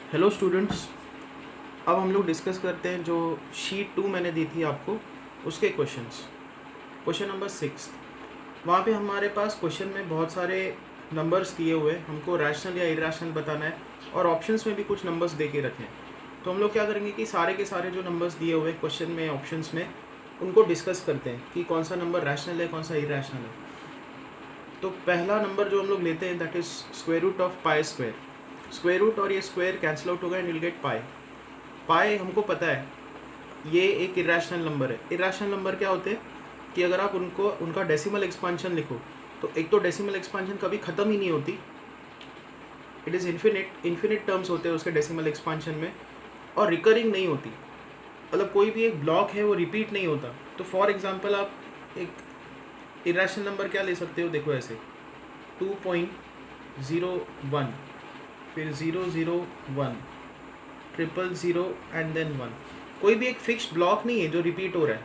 Hello students, अब हम लोग डिस्कस करते हैं जो शीट 2 मैंने दी थी आपको उसके क्वेश्चंस। क्वेश्चन नंबर 6, वहाँ पे हमारे पास क्वेश्चन में बहुत सारे नंबर्स दिए हुए हैं, हमको रैशनल या इरेशनल बताना है और ऑप्शंस में भी कुछ नंबर्स दे के रखे हैं। तो हम लोग क्या करेंगे कि सारे के सारे जो नंबर्स दिए हुए हैं क्वेश्चन में, ऑप्शंस में, उनको डिस्कस करते हैं कि कौन सा नंबर रैशनल है, कौन सा इरेशनल है। तो पहला नंबर जो हम लोग लेते हैं that is square root of pi square. Square root और ये स्क्वायर कैंसिल आउट होगा and will get pi. Pi हमको पता है ये एक इरेशनल नंबर है। इरेशनल नंबर क्या होते हैं कि अगर आप उनका डेसिमल एक्सपांशन लिखो तो एक तो डेसिमल एक्सपांशन कभी ख़त्म ही नहीं होती, इट इज़ इन्फिनिट टर्म्स होते हैं उसके डेसिमल एक्सपांशन में, और रिकरिंग नहीं होती, मतलब कोई भी एक ब्लॉक है वो रिपीट नहीं होता। तो फॉर एग्जांपल आप एक इरेशनल नंबर क्या ले सकते हो, देखो ऐसे 2.01, फिर 001, 000 एंड देन 1। कोई भी एक फिक्स ब्लॉक नहीं है जो रिपीट हो रहा है,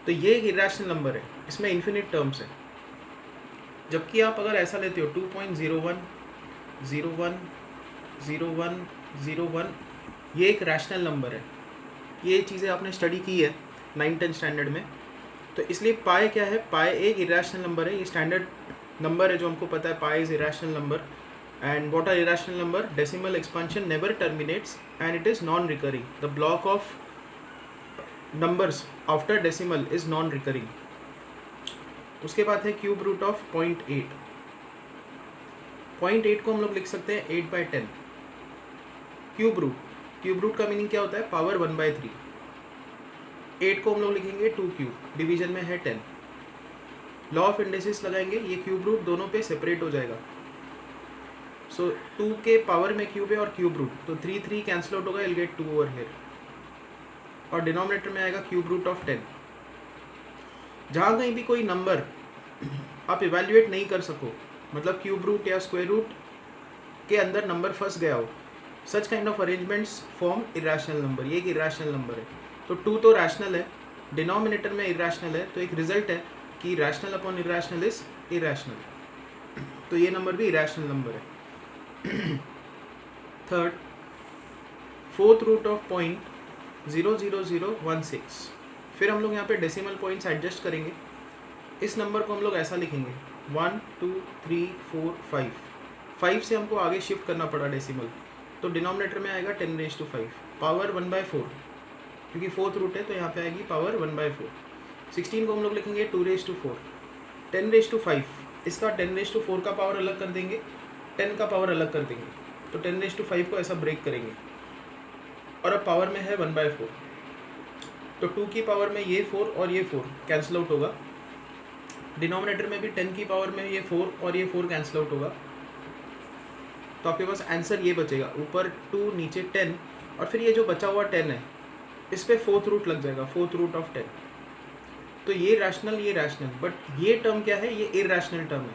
तो ये एक इरेशनल नंबर है, इसमें इन्फिनिट टर्म्स है। जबकि आप अगर ऐसा लेते हो 2.01, 01, 01, 01, ये एक रैशनल नंबर है। ये चीज़ें आपने स्टडी की है 9th-10th स्टैंडर्ड में। तो इसलिए पाई क्या है, पाई एक इरेशनल नंबर है, ये स्टैंडर्ड नंबर है जो हमको पता है, pi is irrational number. And what are irrational number? Decimal expansion never terminates and it is non-recurring. The block of numbers after decimal is non-recurring. उसके बाद है क्यूब रूट ऑफ 0.8। 0.8 को हम लोग लिख सकते हैं 8/10। क्यूब रूट का मीनिंग क्या होता है, पावर 1/3। 8 को हम लोग लिखेंगे 2 क्यूब, डिवीजन में है 10। लॉ ऑफ इंडेसिस लगाएंगे, ये क्यूब रूट दोनों पे सेपरेट हो जाएगा। सो 2 के पावर में क्यूब है और क्यूब रूट, तो 3 कैंसिल आउट होगा, विल गेट 2 ओवर हियर, और डिनोमिनेटर में आएगा क्यूब रूट ऑफ 10। जहाँ कहीं भी कोई नंबर आप इवेल्युएट नहीं कर सको, मतलब क्यूब रूट या स्क्वायर रूट के अंदर नंबर फंस गया हो, such kind of arrangements form irrational number. ये एक इरेशनल नंबर है। तो 2 तो रैशनल है, डिनोमिनेटर में इरेशनल है, तो एक रिजल्ट है कि rational upon irrational is irrational. तो ये नंबर भी इरेशनल नंबर है। Third, fourth root of 0.00016। फिर हम लोग यहाँ पे डेसिमल पॉइंट्स एडजस्ट करेंगे। इस नंबर को हम लोग ऐसा लिखेंगे 1 2 3 4 5। 5 से हमको आगे शिफ्ट करना पड़ा डेसिमल, तो डिनोमिनेटर में आएगा 10⁵, पावर 1/4, क्योंकि फोर्थ रूट है तो यहाँ पे आएगी पावर 1/4। 16 को हम लोग लिखेंगे 2⁴, 10⁵। इसका 10⁴ का पावर अलग कर देंगे, 10 का पावर अलग कर देंगे, तो 10⁵ को ऐसा ब्रेक करेंगे, और अब पावर में है 1/4। तो 2 की पावर में ये 4 और ये 4 कैंसिल आउट होगा, डिनोमिनेटर में भी 10 की पावर में ये 4 और ये 4 कैंसिल आउट होगा, तो आपके पास आंसर ये बचेगा, ऊपर 2 नीचे 10, और फिर ये जो बचा हुआ 10 है इस पर फोर्थ रूट लग जाएगा, फोर्थ रूट ऑफ 10। तो ये रैशनल, ये रैशनल, बट ये टर्म क्या है, ये इरेशनल टर्म है,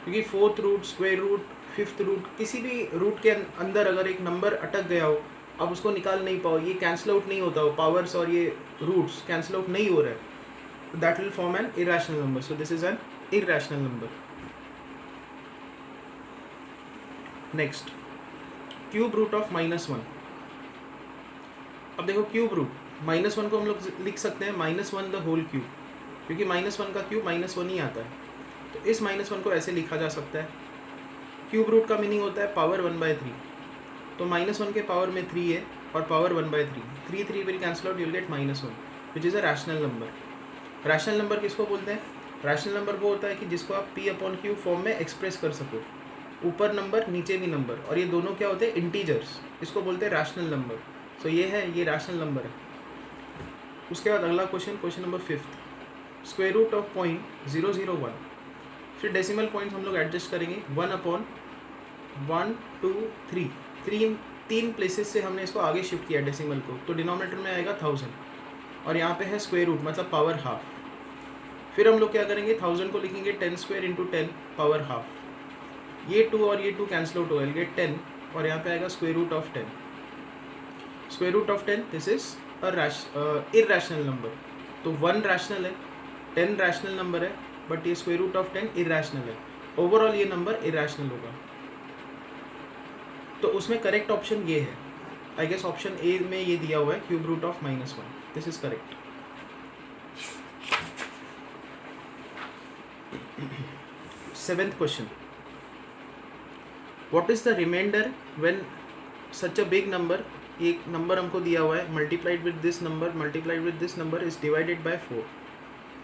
क्योंकि fourth root, square root, fifth root, किसी भी रूट के अंदर अगर एक नंबर अटक गया हो, आप उसको निकाल नहीं पाओ, ये कैंसिल आउट नहीं होता हो, पावर्स और ये रूट्स कैंसिल आउट नहीं हो रहा है, that will form an irrational number. So this is an irrational number. Next, cube root of -1। अब देखो क्यूब रूट, -1 को हम लोग लिख सकते हैं -1 द होल क्यूब, क्योंकि -1 का क्यूब -1 ही आता है, तो इस -1 को ऐसे लिखा जा सकता है। क्यूब रूट का मीनिंग होता है पावर 1/3, तो -1 के पावर में 3 है और power 1/3, 3 will cancel out, you will get -1, which is a rational number. Rational number किसको बोलते हैं, रैशनल नंबर वो होता है कि जिसको आप P/Q फॉर्म में एक्सप्रेस कर सको, ऊपर नंबर नीचे भी नंबर, और ये दोनों क्या होते हैं, इंटीजर्स, इसको बोलते हैं रैशनल नंबर। सो ये है, ये रैशनल नंबर है। उसके बाद अगला question, question number 5, square root of 0.001। फिर डेसिमल पॉइंट्स हम लोग एडजस्ट करेंगे, 1/1 2 3, 3 प्लेसेस से हमने इसको आगे शिफ्ट किया डेसिमल को, तो डिनोमिनेटर में आएगा 1000, और यहाँ पे है स्क्वायर रूट, मतलब पावर हाफ। फिर हम लोग क्या करेंगे, 1000 को लिखेंगे 10² × 10 पावर हाफ, ये 2 और ये 2 कैंसिल आउट होगा, गेट 10, और यहाँ पे आएगा square root of 10। Square root of 10, this is a irrational number. तो 1 रैशनल है, 10 रैशनल नंबर है, बट ये स्क्वायर रूट ऑफ 10 इरेशनल है। ओवरऑल ये नंबर इरेशनल होगा। तो उसमें करेक्ट ऑप्शन ये है, आई गेस ऑप्शन ए में ये दिया हुआ है cube root of -1, this is correct. Seventh question, what is the remainder when such a big number, एक नंबर हमको दिया हुआ है, multiplied with this number is divided by 4।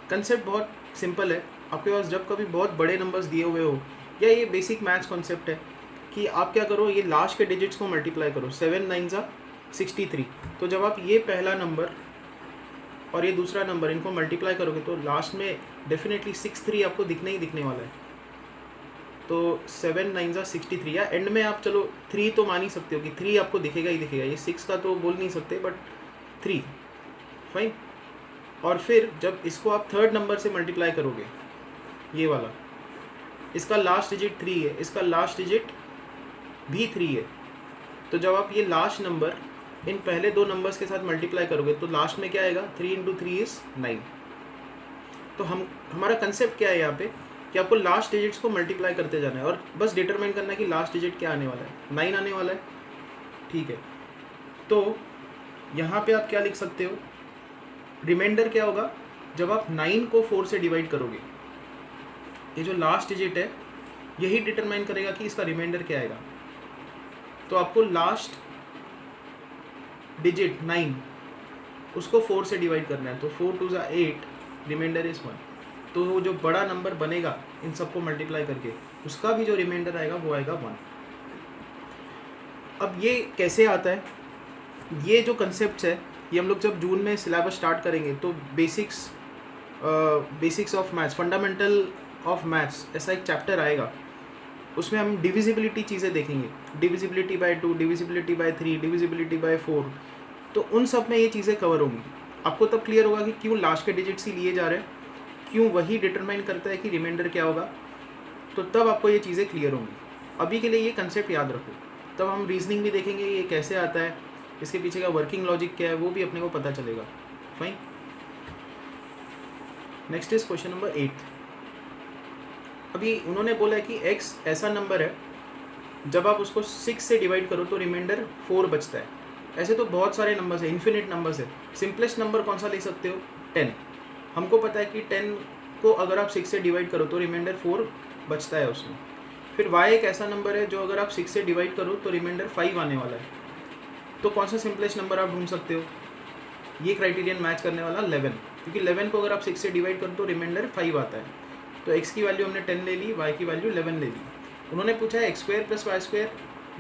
Concept बहुत सिंपल है, आपके पास जब कभी बहुत बड़े नंबर्स दिए हुए हो, या ये बेसिक मैथ्स कॉन्सेप्ट है कि आप क्या करो, ये लास्ट के डिजिट्स को मल्टीप्लाई करो, 7 9 63। तो जब आप ये पहला नंबर और ये दूसरा नंबर इनको मल्टीप्लाई करोगे तो लास्ट में डेफिनेटली 63 आपको दिखने ही दिखने वाला है। तो 7 9 63, या एंड में आप चलो 3 तो मान ही सकते हो कि 3 आपको दिखेगा ही दिखेगा, ये 6 का तो बोल नहीं सकते, बट 3 फाइन। और फिर जब इसको आप थर्ड नंबर से मल्टीप्लाई करोगे, ये वाला, इसका लास्ट डिजिट 3 है, इसका लास्ट डिजिट भी 3 है, तो जब आप ये लास्ट नंबर इन पहले दो नंबर्स के साथ मल्टीप्लाई करोगे तो लास्ट में क्या आएगा, 3 × 3 इज 9। तो हमारा कंसेप्ट क्या है यहाँ पे कि आपको लास्ट डिजिट्स को मल्टीप्लाई करते जाना है और बस डिटरमाइन करना है कि लास्ट डिजिट क्या आने वाला है, 9 आने वाला है, ठीक है। तो यहाँ पे आप क्या लिख सकते हो, रिमाइंडर क्या होगा, जब आप 9 को 4 से डिवाइड करोगे, ये जो लास्ट डिजिट है यही डिटरमाइन करेगा कि इसका रिमाइंडर क्या आएगा। तो आपको लास्ट डिजिट 9 उसको 4 से डिवाइड करना है, तो 4 2 = 8, रिमाइंडर इज 1। तो वो जो बड़ा नंबर बनेगा इन सबको मल्टीप्लाई करके, उसका भी जो रिमाइंडर आएगा वो आएगा 1। अब ये कैसे आता है, ये जो कंसेप्ट है ये हम लोग जब जून में सिलेबस स्टार्ट करेंगे तो basics of maths, fundamental of maths, ऐसा एक चैप्टर आएगा, उसमें हम डिविजिबिलिटी चीज़ें देखेंगे, divisibility bye 2, divisibility bye 3, divisibility bye 4। तो उन सब में ये चीज़ें कवर होंगी। आपको तब क्लियर होगा कि क्यों लास्ट के डिजिट्स ही लिए जा रहे हैं, क्यों वही डिटरमाइन करता है कि रिमाइंडर क्या होगा, तो तब आपको ये चीज़ें क्लियर होंगी। अभी के लिए ये कंसेप्ट याद रखो, तब हम रीजनिंग भी देखेंगे ये कैसे आता है, इसके पीछे का वर्किंग लॉजिक क्या है वो भी अपने को पता चलेगा। Fine, next is question number 8। अभी उन्होंने बोला है कि x ऐसा नंबर है जब आप उसको 6 से डिवाइड करो तो रिमाइंडर 4 बचता है। ऐसे तो बहुत सारे नंबर्स है, इन्फिनिट नंबर्स है। सिंपलेस्ट नंबर कौन सा ले सकते हो, 10। हमको पता है कि 10 को अगर आप 6 से डिवाइड करो तो रिमाइंडर 4 बचता है उसमें। फिर y एक ऐसा नंबर है जो अगर आप 6 से डिवाइड करो तो रिमाइंडर 5 आने वाला है। तो कौन सा सिंपलेस्ट नंबर आप ढूंढ सकते हो, ये क्राइटेरियन मैच करने वाला 11, क्योंकि 11 को अगर आप 6 से डिवाइड करो तो रिमाइंडर 5 आता है। तो x की वैल्यू हमने 10 ले ली, y की वैल्यू 11 ले ली। उन्होंने पूछा है x² + y²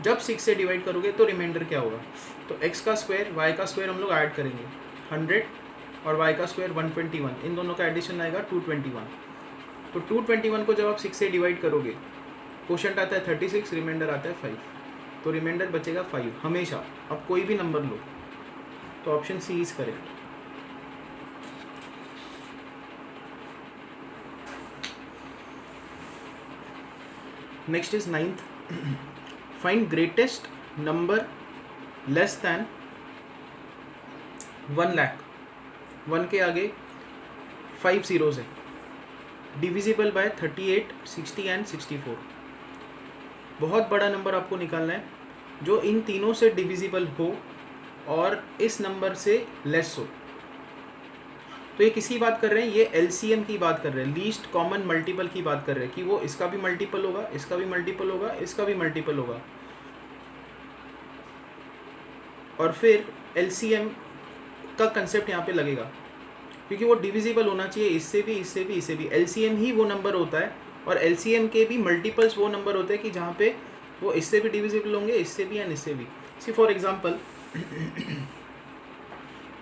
जब 6 से डिवाइड करोगे तो रिमाइंडर क्या होगा। तो x का स्क्वायर y का स्क्वायर हम लोग ऐड करेंगे 100 और y का स्क्वायर 121, इन दोनों का एडिशन आएगा 221। तो 221 को जब आप 6 से डिवाइड करोगे, क्वोशंट आता है 36, रिमाइंडर आता है 5, तो रिमाइंडर बचेगा 5 हमेशा। अब कोई भी नंबर लो, तो option C is correct. Next is 9th, find greatest number less than 1 lakh. 1 के आगे 5 zeros है, डिविजिबल बाय 38, 60 एंड 64। बहुत बड़ा नंबर आपको निकालना है जो इन तीनों से डिविजिबल हो और इस नंबर से लेस हो। तो ये किसकी बात कर रहे हैं, ये एलसीएम की बात कर रहे हैं, लीस्ट कॉमन मल्टीपल की बात कर रहे हैं कि वो इसका भी मल्टीपल होगा, इसका भी मल्टीपल होगा, इसका भी मल्टीपल होगा। और फिर एलसीएम का कंसेप्ट यहाँ पे लगेगा क्योंकि वो डिविजिबल होना चाहिए इससे भी, इससे भी, इससे भी। एलसीएम ही वो नंबर होता है और एलसीएम के भी मल्टीपल्स वो नंबर होते हैं कि जहाँ पे वो इससे भी डिविजिबल होंगे, इससे भी एंड इससे भी। सी फॉर एग्जांपल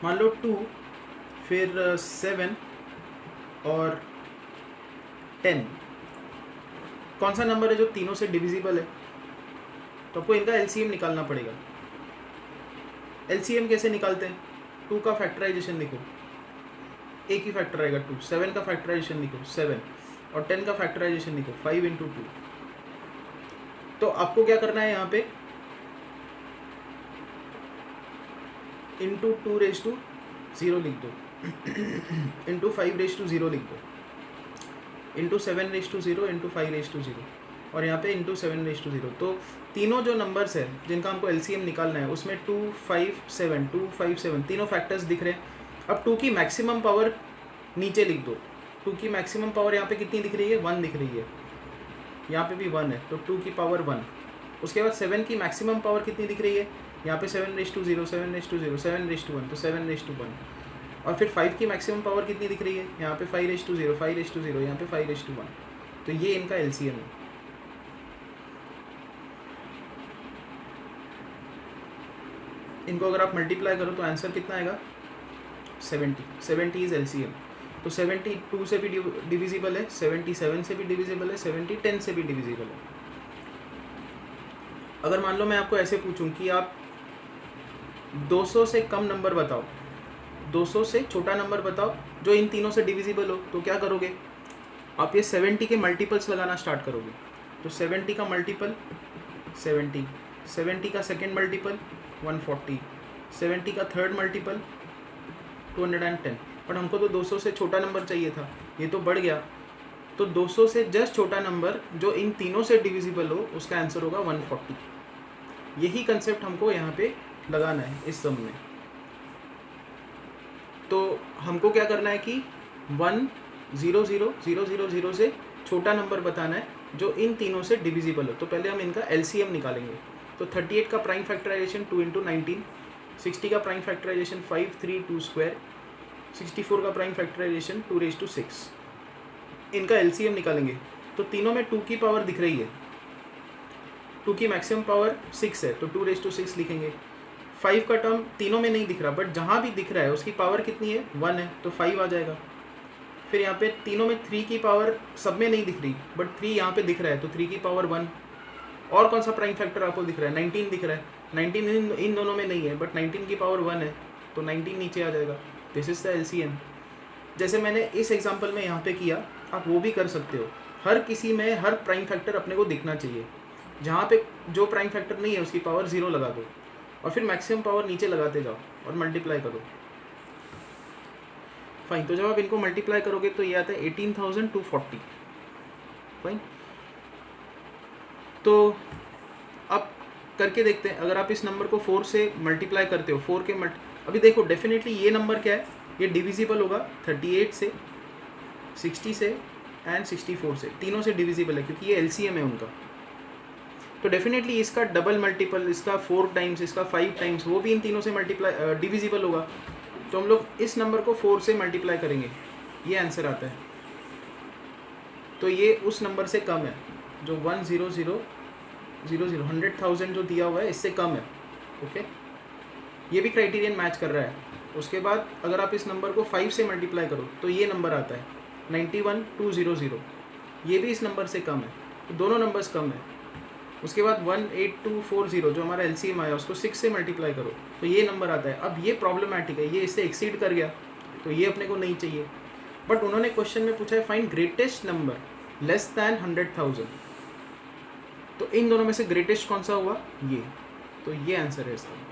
मान लो 2, फिर 7 और 10, कौन सा नंबर है जो तीनों से डिविजिबल है, तो आपको इनका एलसीएम निकालना पड़ेगा। एलसीएम कैसे निकालते हैं, 2 का फैक्टराइजेशन लिखो, एक ही फैक्टर आएगा 2, 7 का फैक्टराइजेशन लिखो 7 और 10 का फैक्टराइजेशन लिखो 5 × 2। तो आपको क्या करना है, यहाँ पे इंटू 2⁻0 लिख दो, इंटू 5⁻0 लिख दो, इंटू 7⁻0, इंटू 5⁻0। और यहाँ पे इंटू 7/0। तो तीनों जो नंबर्स है जिनका हमको एलसीएम निकालना है उसमें 257 तीनों फैक्टर्स दिख रहे हैं। अब 2 की मैक्सिमम पावर नीचे लिख दो। 2 की मैक्सिमम पावर यहाँ पे कितनी दिख रही है, 1 दिख रही है, यहाँ पे भी 1 है तो 2 की पावर 1। उसके बाद 7 की मैक्सिमम पावर कितनी दिख रही है, यहाँ पे 7/0 7/0 7/1 तो 7/1। और फिर 5 की मैक्सिमम पावर कितनी दिख रही है, यहाँ पे 5/0 5/0 यहाँ पे 5/1। तो ये इनका एलसीएम है। इनको अगर आप मल्टीप्लाई करो तो आंसर कितना आएगा, 70 इज एलसीएम। तो 70 2 से भी डिविजिबल है, 77 से भी डिविजिबल है, 70 10 से भी डिविजिबल है। अगर मान लो मैं आपको ऐसे पूछूं कि आप 200 से कम नंबर बताओ, 200 से छोटा नंबर बताओ जो इन तीनों से डिविजिबल हो, तो क्या करोगे आप, ये 70 के मल्टीपल्स लगाना स्टार्ट करोगे। तो 70 का मल्टीपल 70, 70 का सेकेंड मल्टीपल 140, 70 का थर्ड मल्टीपल 210। बट हमको तो 200 से छोटा नंबर चाहिए था, ये तो बढ़ गया। तो 200 से जस्ट छोटा नंबर जो इन तीनों से डिविजिबल हो उसका आंसर होगा 140। यही कंसेप्ट हमको यहाँ पे लगाना है इस सम में। तो हमको क्या करना है कि 1000000 से छोटा नंबर बताना है जो इन तीनों से डिविजिबल हो। तो पहले हम इनका एलसीएम निकालेंगे। तो 38 का प्राइम फैक्टराइजेशन 2 × 19, 60 का प्राइम फैक्टराइजेशन 5 3 2 स्क्वायर, 64 का प्राइम फैक्टराइजेशन 2⁻6। इनका एलसीएम निकालेंगे। तो तीनों में 2 की पावर दिख रही है, 2 की मैक्सिमम पावर 6 है तो 2⁻6 लिखेंगे। 5 का टर्म तीनों में नहीं दिख रहा, बट जहाँ भी दिख रहा है उसकी पावर कितनी है, 1 है तो 5 आ जाएगा। फिर यहाँ पे तीनों में 3 की पावर सब में नहीं दिख रही, बट 3 यहाँ पे दिख रहा है तो 3 की पावर 1। और कौन सा प्राइम फैक्टर आपको दिख रहा है, 19 दिख रहा है। 19 इन दोनों में नहीं है, बट 19 की पावर 1 है तो 19 नीचे आ जाएगा। This is the LCM. जैसे मैंने इस एग्जांपल में यहाँ पे किया, आप वो भी कर सकते हो। हर किसी में हर प्राइम फैक्टर अपने को दिखना चाहिए। जहाँ पे जो प्राइम फैक्टर नहीं है उसकी पावर 0 लगा दो और फिर मैक्सिमम पावर नीचे लगाते जाओ और मल्टीप्लाई करो। फाइन। तो जब आप इनको मल्टीप्लाई करोगे तो ये आता है 18,240। फाइन। तो अब करके देखते हैं, अगर आप इस नंबर को 4 से मल्टीप्लाई करते हो, 4 के अभी देखो डेफिनेटली ये नंबर क्या है, ये डिविजिबल होगा 38 से, 60 से एंड 64 से, तीनों से डिविजिबल है क्योंकि ये एलसीएम है उनका। तो डेफिनेटली इसका डबल मल्टीपल, इसका 4 टाइम्स, इसका 5 टाइम्स, वो भी इन तीनों से मल्टीप्लाई डिविजिबल होगा। तो हम लोग इस नंबर को 4 से मल्टीप्लाई करेंगे, ये आंसर आता है। तो ये उस नंबर से कम है जो 100,000 100,000 जो दिया हुआ है इससे कम है। ओके, ये भी क्राइटेरियन मैच कर रहा है। उसके बाद अगर आप इस नंबर को 5 से मल्टीप्लाई करो तो ये नंबर आता है 91,200, ये भी इस नंबर से कम है। तो दोनों नंबर्स कम है। उसके बाद 18240 जो हमारा एलसीएम आया उसको 6 से मल्टीप्लाई करो तो ये नंबर आता है। अब ये प्रॉब्लमैटिक है, ये इससे एक्सीड कर गया तो ये अपने को नहीं चाहिए। बट उन्होंने क्वेश्चन में पूछा है find greatest number less then 100,000। तो इन दोनों में से ग्रेटेस्ट कौन सा हुआ, ये। तो ये आंसर है इसका।